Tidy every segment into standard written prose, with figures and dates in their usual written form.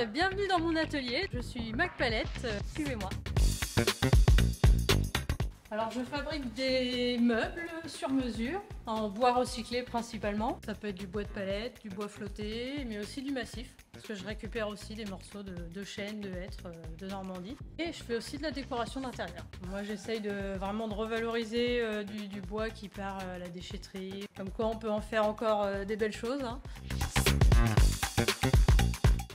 bienvenue dans mon atelier, je suis Mac Palette, suivez-moi. Alors je fabrique des meubles sur mesure, en bois recyclé principalement. Ça peut être du bois de palette, du bois flotté, mais aussi du massif. Parce que je récupère aussi des morceaux de chêne, de hêtre de Normandie. Et je fais aussi de la décoration d'intérieur. Moi j'essaye vraiment de revaloriser du bois qui part à la déchetterie. Comme quoi on peut en faire encore des belles choses. Hein.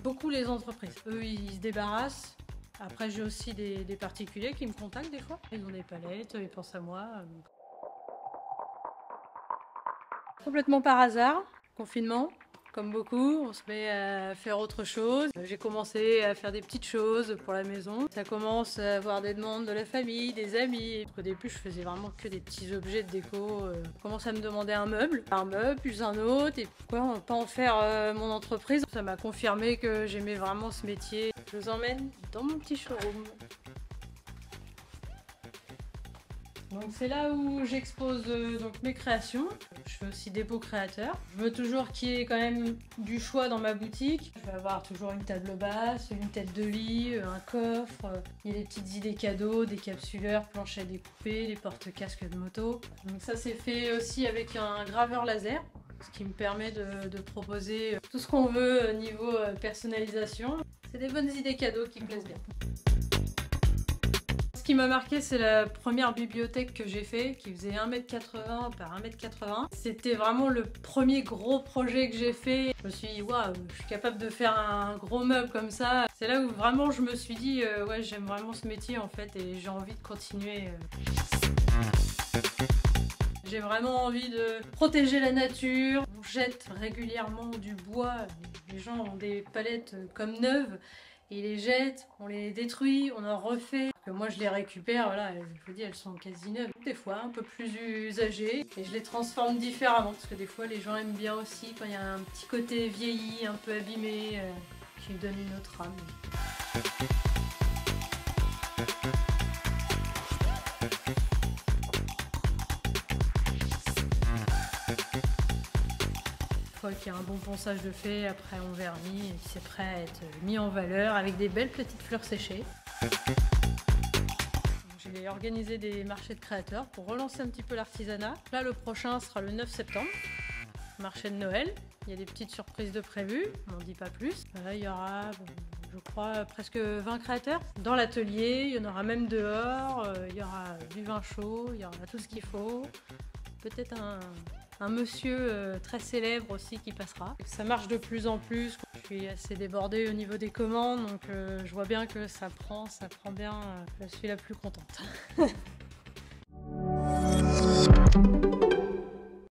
Beaucoup les entreprises, eux ils se débarrassent. Après j'ai aussi des particuliers qui me contactent des fois. Ils ont des palettes, ils pensent à moi. Complètement par hasard, confinement. Comme beaucoup, on se met à faire autre chose. J'ai commencé à faire des petites choses pour la maison. Ça commence à avoir des demandes de la famille, des amis. Au début, je faisais vraiment que des petits objets de déco. On commence à me demander un meuble, puis un autre. Et pourquoi pas en faire mon entreprise? Ça m'a confirmé que j'aimais vraiment ce métier. Je vous emmène dans mon petit showroom. Donc c'est là où j'expose donc mes créations. Je fais aussi des pots créateurs. Je veux toujours qu'il y ait quand même du choix dans ma boutique. Je vais avoir toujours une table basse, une tête de lit, un coffre. Il y a des petites idées cadeaux, des capsuleurs, planches à découper, des porte-casques de moto. Donc ça c'est fait aussi avec un graveur laser, ce qui me permet de proposer tout ce qu'on veut niveau personnalisation. C'est des bonnes idées cadeaux qui me plaisent bien. Ce qui m'a marqué, c'est la première bibliothèque que j'ai fait, qui faisait 1,80 m par 1,80 m. C'était vraiment le premier gros projet que j'ai fait. Je me suis dit, waouh, je suis capable de faire un gros meuble comme ça. C'est là où vraiment je me suis dit, ouais, j'aime vraiment ce métier en fait et j'ai envie de continuer. J'ai vraiment envie de protéger la nature. On jette régulièrement du bois. Les gens ont des palettes comme neuves. Ils les jettent, on les détruit, on en refait. Moi je les récupère, voilà, je vous dis elles sont quasi neuves. Des fois un peu plus usagées et je les transforme différemment parce que des fois les gens aiment bien aussi quand il y a un petit côté vieilli, un peu abîmé, qui lui donne une autre âme. Une fois qu'il y a un bon ponçage de fait, après on vernit et c'est prêt à être mis en valeur avec des belles petites fleurs séchées. J'ai organisé des marchés de créateurs pour relancer un petit peu l'artisanat. Là le prochain sera le 9 septembre, marché de Noël. Il y a des petites surprises de prévues, on n'en dit pas plus. Là, il y aura, je crois, presque 20 créateurs. Dans l'atelier, il y en aura même dehors, il y aura du vin chaud, il y aura tout ce qu'il faut. Peut-être un monsieur très célèbre aussi qui passera. Ça marche de plus en plus. Je suis assez débordée au niveau des commandes, donc je vois bien que ça prend bien. Je suis la plus contente.